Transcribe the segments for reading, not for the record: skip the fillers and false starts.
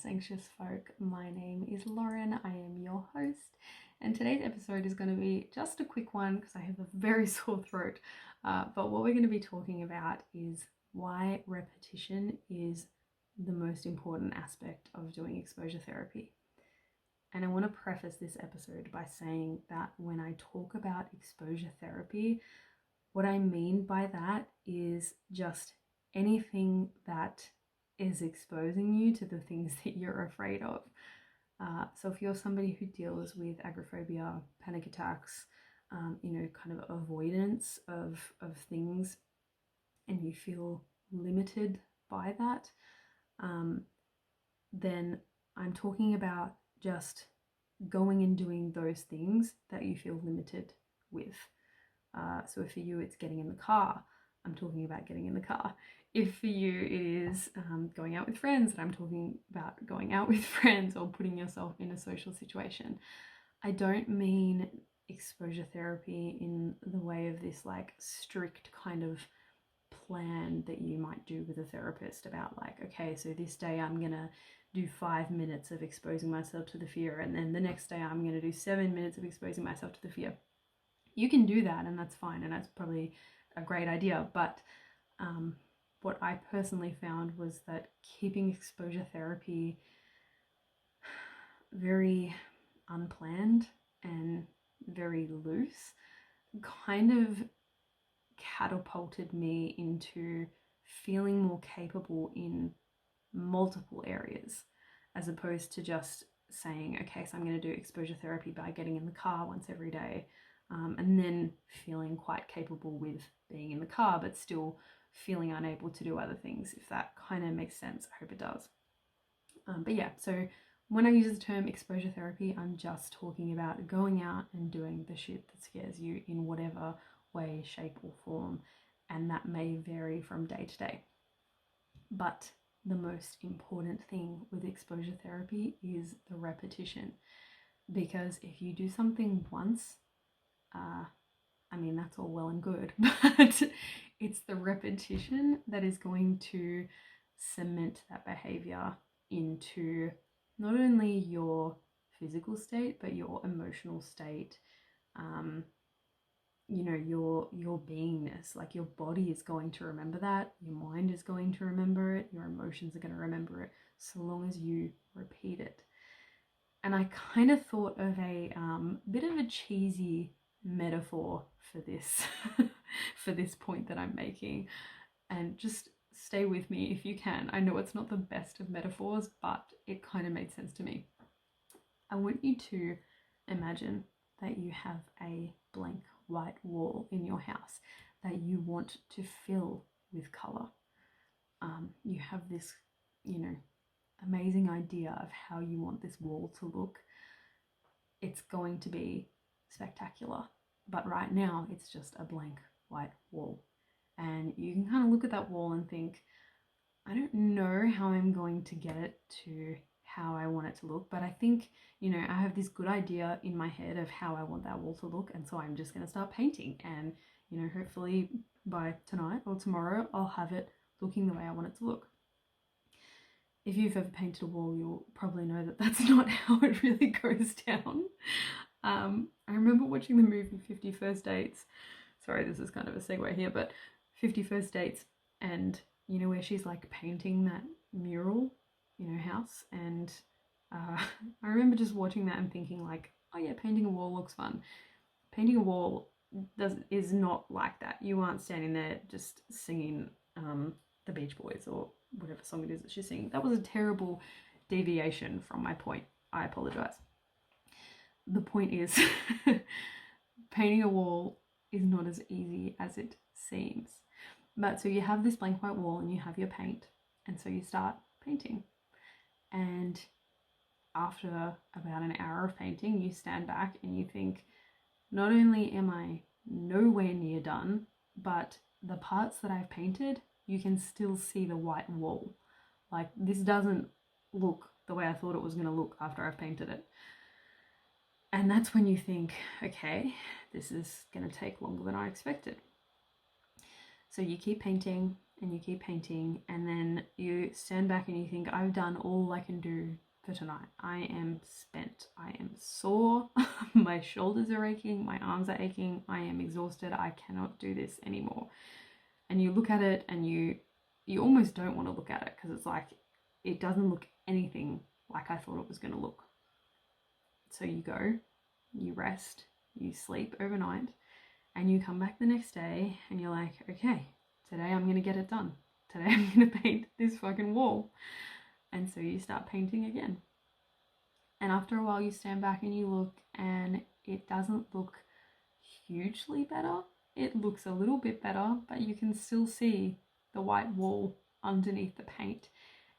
anxious folk. My name is Lauren. I am your host, and today's episode is going to be just a quick one because I have a very sore throat. But what we're going to be talking about is why repetition is the most important aspect of doing exposure therapy. And I want to preface this episode by saying that when I talk about exposure therapy, what I mean by that is just anything that is exposing you to the things that you're afraid of. So if you're somebody who deals with agoraphobia, panic attacks, kind of avoidance of things, and you feel limited by that, then I'm talking about just going and doing those things that you feel limited with. So if for you it's getting in the car, I'm talking about getting in the car. If for you it is going out with friends, I'm talking about going out with friends or putting yourself in a social situation. I don't mean exposure therapy in the way of this like strict kind of plan that you might do with a therapist about like, okay, so this day I'm gonna do 5 minutes of exposing myself to the fear, and then the next day I'm gonna do 7 minutes of exposing myself to the fear. You can do that and that's fine, and that's probably a great idea, but what I personally found was that keeping exposure therapy very unplanned and very loose kind of catapulted me into feeling more capable in multiple areas, as opposed to just saying, okay, so I'm going to do exposure therapy by getting in the car once every day, and then feeling quite capable with being in the car, but still feeling unable to do other things, if that kind of makes sense. I hope it does. But yeah, so when I use the term exposure therapy, I'm just talking about going out and doing the shit that scares you in whatever way, shape, or form, and that may vary from day to day. But the most important thing with exposure therapy is the repetition, because if you do something once, that's all well and good, but it's the repetition that is going to cement that behavior into not only your physical state, but your emotional state, your beingness. Like, your body is going to remember that, your mind is going to remember it, your emotions are going to remember it, so long as you repeat it. And I kind of thought of a bit of a cheesy metaphor for this for this point that I'm making, and just stay with me if you can. I know it's not the best of metaphors, but it kind of made sense to me. I want you to imagine that you have a blank white wall in your house that you want to fill with color. You have this, amazing idea of how you want this wall to look. It's going to be spectacular, but right now it's just a blank white wall, and you can kind of look at that wall and think, I don't know how I'm going to get it to how I want it to look, but I think, I have this good idea in my head of how I want that wall to look, and so I'm just going to start painting, and hopefully by tonight or tomorrow I'll have it looking the way I want it to look. If you've ever painted a wall, you'll probably know that that's not how it really goes down. I remember watching the movie 50 First Dates. Sorry, this is kind of a segue here, but 50 First Dates, and where she's like painting that mural in her house, and I remember just watching that and thinking like, oh yeah, painting a wall looks fun. Painting a wall is not like that. You aren't standing there just singing the Beach Boys or whatever song it is that she's singing. That was a terrible deviation from my point. I apologize. The point is, painting a wall is not as easy as it seems. But so you have this blank white wall and you have your paint, and so you start painting. And after about an hour of painting, you stand back and you think, not only am I nowhere near done, but the parts that I've painted, you can still see the white wall. Like, this doesn't look the way I thought it was going to look after I've painted it. And that's when you think, okay, this is going to take longer than I expected. So you keep painting and you keep painting, and then you stand back and you think, I've done all I can do for tonight. I am spent. I am sore. My shoulders are aching. My arms are aching. I am exhausted. I cannot do this anymore. And you look at it and you almost don't want to look at it, because it's like, it doesn't look anything like I thought it was going to look. So you go, you rest, you sleep overnight, and you come back the next day and you're like, okay, today I'm going to get it done. Today I'm going to paint this fucking wall. And so you start painting again. And after a while you stand back and you look, and it doesn't look hugely better. It looks a little bit better, but you can still see the white wall underneath the paint.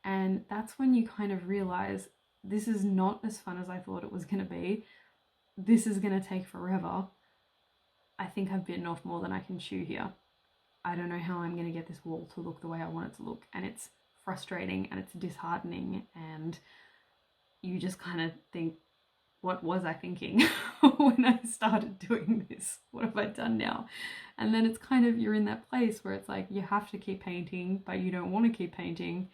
And that's when you kind of realize, this is not as fun as I thought it was going to be. This is going to take forever. I think I've bitten off more than I can chew here. I don't know how I'm going to get this wall to look the way I want it to look. And it's frustrating and it's disheartening, and you just kind of think, what was I thinking when I started doing this? What have I done now? And then it's kind of, you're in that place where it's like, you have to keep painting, but you don't want to keep painting,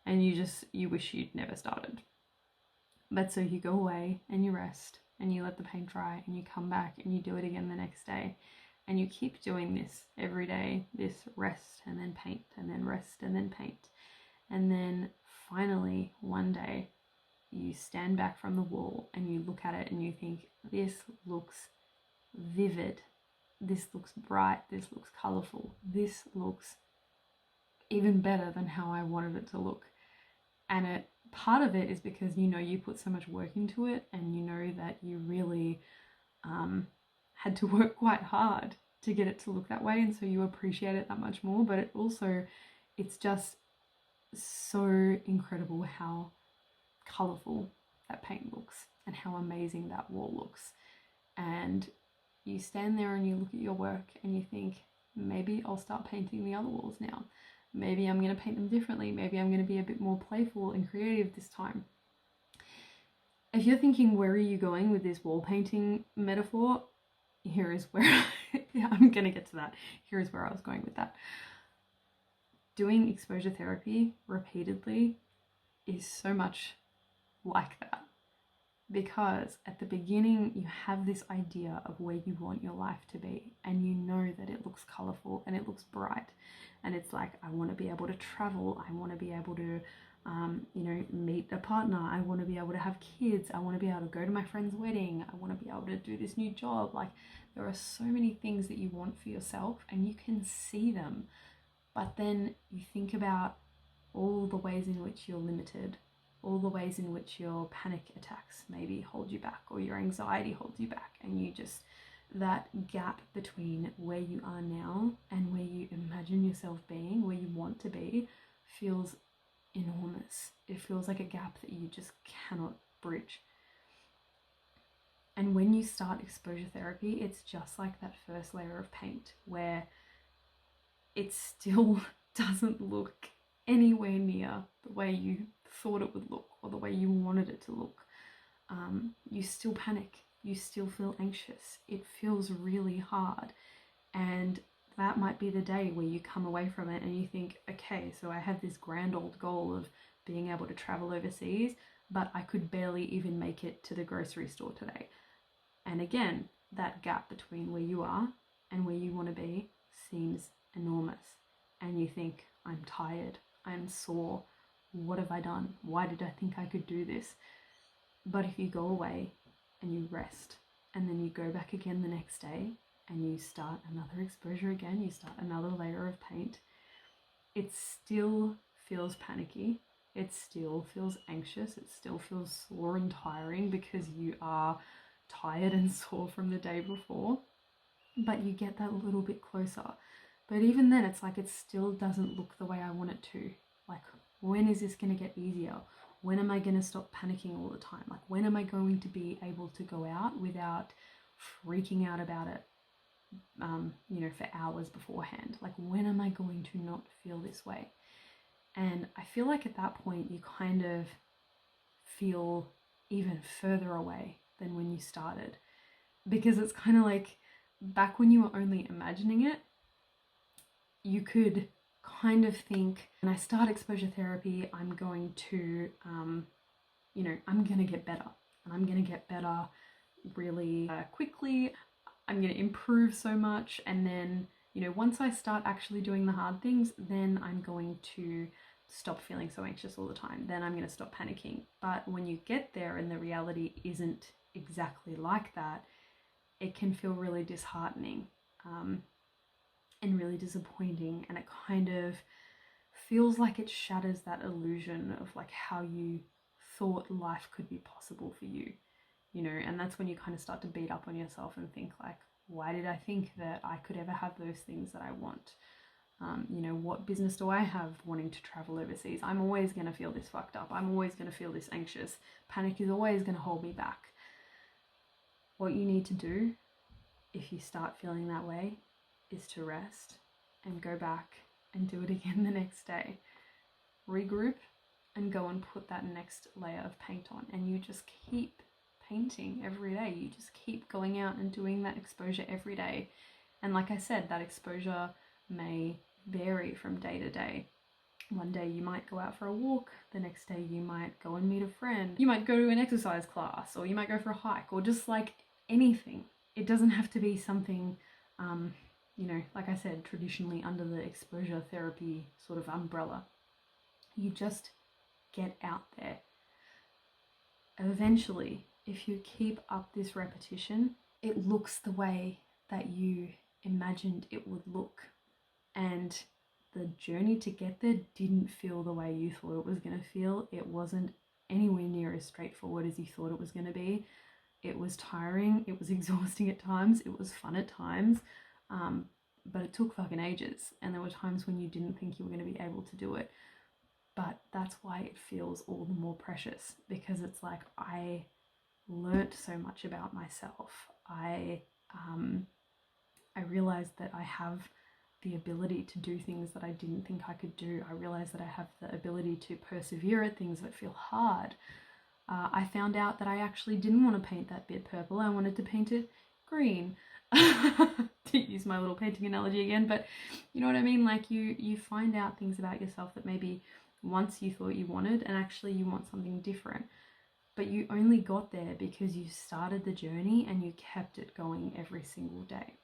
and you wish you'd never started. But so you go away and you rest and you let the paint dry, and you come back and you do it again the next day, and you keep doing this every day, this rest and then paint and then rest and then paint. And then finally one day you stand back from the wall and you look at it and you think, this looks vivid, this looks bright, this looks colourful, this looks even better than how I wanted it to look. And part of it is because you put so much work into it, and you know that you really had to work quite hard to get it to look that way, and so you appreciate it that much more. But it's just so incredible how colourful that paint looks and how amazing that wall looks. And you stand there and you look at your work and you think, maybe I'll start painting the other walls now. Maybe I'm going to paint them differently. Maybe I'm going to be a bit more playful and creative this time. If you're thinking, where are you going with this wall painting metaphor? Here is where I'm going to get to that. Here is where I was going with that. Doing exposure therapy repeatedly is so much like that, because at the beginning you have this idea of where you want your life to be, and you know that it looks colorful and it looks bright, and it's like, I want to be able to travel, I want to be able to meet a partner, I want to be able to have kids, I want to be able to go to my friend's wedding, I want to be able to do this new job. Like, there are so many things that you want for yourself, and you can see them, but then you think about all the ways in which you're limited, all the ways in which your panic attacks maybe hold you back, or your anxiety holds you back, and that gap between where you are now and where you imagine yourself being, where you want to be, feels enormous. It feels like a gap that you just cannot bridge. And when you start exposure therapy, it's just like that first layer of paint, where it still doesn't look anywhere near the way you thought it would look or the way you wanted it to look. You still panic, you still feel anxious, it feels really hard, and that might be the day where you come away from it and you think, okay, so I have this grand old goal of being able to travel overseas, but I could barely even make it to the grocery store today. And again, that gap between where you are and where you want to be seems enormous, and you think, I'm tired, I'm sore, what have I done? Why did I think I could do this? But if you go away and you rest, and then you go back again the next day and you start another exposure again, you start another layer of paint, it still feels panicky, it still feels anxious, it still feels sore and tiring because you are tired and sore from the day before, but you get that little bit closer. But even then, it's like, it still doesn't look the way I want it to. Like, when is this going to get easier? When am I going to stop panicking all the time? Like, when am I going to be able to go out without freaking out about it, for hours beforehand? Like, when am I going to not feel this way? And I feel like at that point, you kind of feel even further away than when you started, because it's kind of like, back when you were only imagining it, you could kind of think, when I start exposure therapy, I'm going to, I'm going to get better, and I'm going to get better really quickly. I'm going to improve so much, and then, once I start actually doing the hard things, then I'm going to stop feeling so anxious all the time. Then I'm going to stop panicking. But when you get there and the reality isn't exactly like that, it can feel really disheartening, and really disappointing, and it kind of feels like it shatters that illusion of like how you thought life could be possible for you, and that's when you kind of start to beat up on yourself and think like, why did I think that I could ever have those things that I want? What business do I have wanting to travel overseas? I'm always going to feel this fucked up. I'm always going to feel this anxious. Panic is always going to hold me back. What you need to do if you start feeling that way is to rest and go back and do it again the next day. Regroup and go and put that next layer of paint on, and you just keep painting every day. You just keep going out and doing that exposure every day. And like I said, that exposure may vary from day to day. One day you might go out for a walk, the next day you might go and meet a friend, you might go to an exercise class, or you might go for a hike, or just like anything. It doesn't have to be something, like I said, traditionally under the exposure therapy sort of umbrella. You just get out there. Eventually, if you keep up this repetition, it looks the way that you imagined it would look. And the journey to get there didn't feel the way you thought it was going to feel. It wasn't anywhere near as straightforward as you thought it was going to be. It was tiring, it was exhausting at times, it was fun at times, but it took fucking ages, and there were times when you didn't think you were going to be able to do it. But that's why it feels all the more precious, because it's like I learnt so much about myself. I realized that I have the ability to do things that I didn't think I could do. I realized that I have the ability to persevere at things that feel hard. I found out that I actually didn't want to paint that bit purple. I wanted to paint it green. To use my little painting analogy again, but you know what I mean? Like you find out things about yourself that maybe once you thought you wanted, and actually you want something different. But you only got there because you started the journey and you kept it going every single day.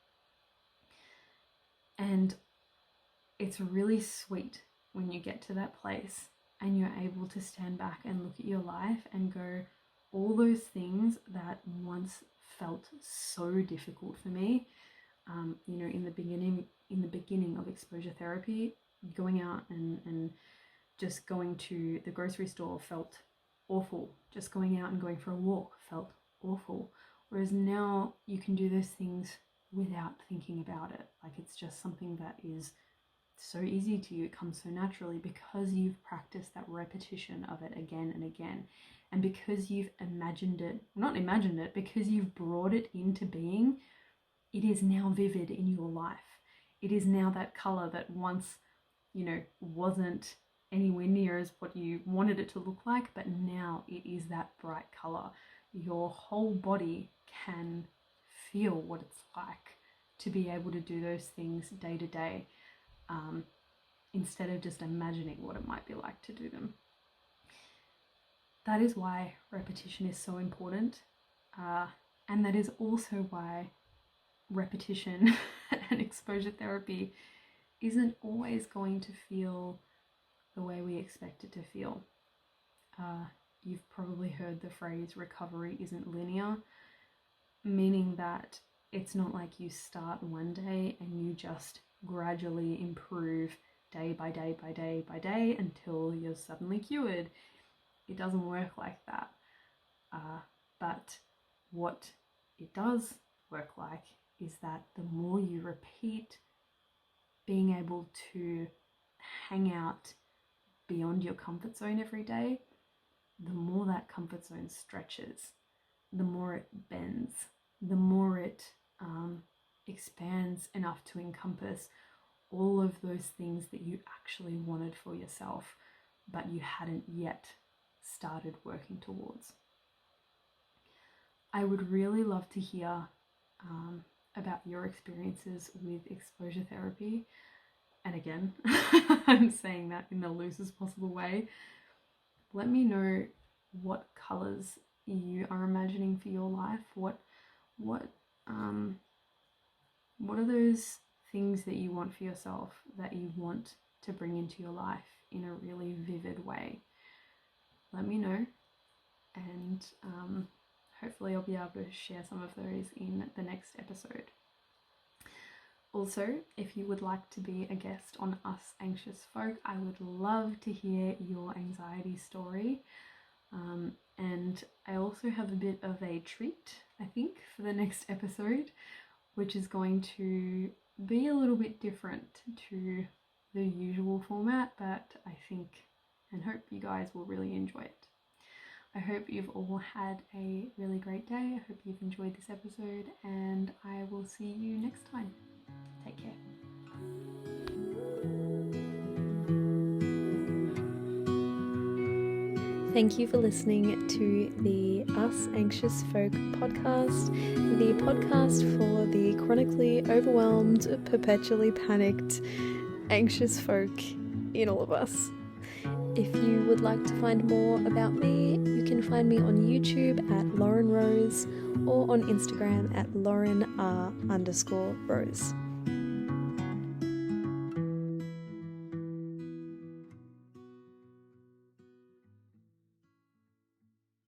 And it's really sweet when you get to that place and you're able to stand back and look at your life and go, all those things that once felt so difficult for me, in the beginning of exposure therapy, going out and just going to the grocery store felt awful. Just going out and going for a walk felt awful. Whereas now you can do those things without thinking about it. Like it's just something that is so easy to you. It comes so naturally because you've practiced that repetition of it again and again. And because you've because you've brought it into being, it is now vivid in your life. It is now that color that once, wasn't anywhere near as what you wanted it to look like, but now it is that bright color. Your whole body can feel what it's like to be able to do those things day to day, instead of just imagining what it might be like to do them. That is why repetition is so important, and that is also why repetition and exposure therapy isn't always going to feel the way we expect it to feel. You've probably heard the phrase recovery isn't linear, meaning that it's not like you start one day and you just gradually improve day by day by day by day until you're suddenly cured. It doesn't work like that. But what it does work like is that the more you repeat being able to hang out beyond your comfort zone every day, the more that comfort zone stretches, the more it bends, the more it expands enough to encompass all of those things that you actually wanted for yourself, but you hadn't yet started working towards. I would really love to hear about your experiences with exposure therapy, and again, I'm saying that in the loosest possible way, let me know what colours you are imagining for your life. What are those things that you want for yourself, that you want to bring into your life in a really vivid way? Let me know, and hopefully I'll be able to share some of those in the next episode. Also, if you would like to be a guest on Us Anxious Folk, I would love to hear your anxiety story. And I also have a bit of a treat, I think, for the next episode, which is going to be a little bit different to the usual format, but I think and hope you guys will really enjoy it. I hope you've all had a really great day. I hope you've enjoyed this episode, and I will see you next time. Take care. Thank you for listening to the Us Anxious Folk podcast, the podcast for the chronically overwhelmed, perpetually panicked, anxious folk in all of us. If you would like to find more about me, you can find me on YouTube at Lauren Rose or on Instagram at LaurenR_Rose.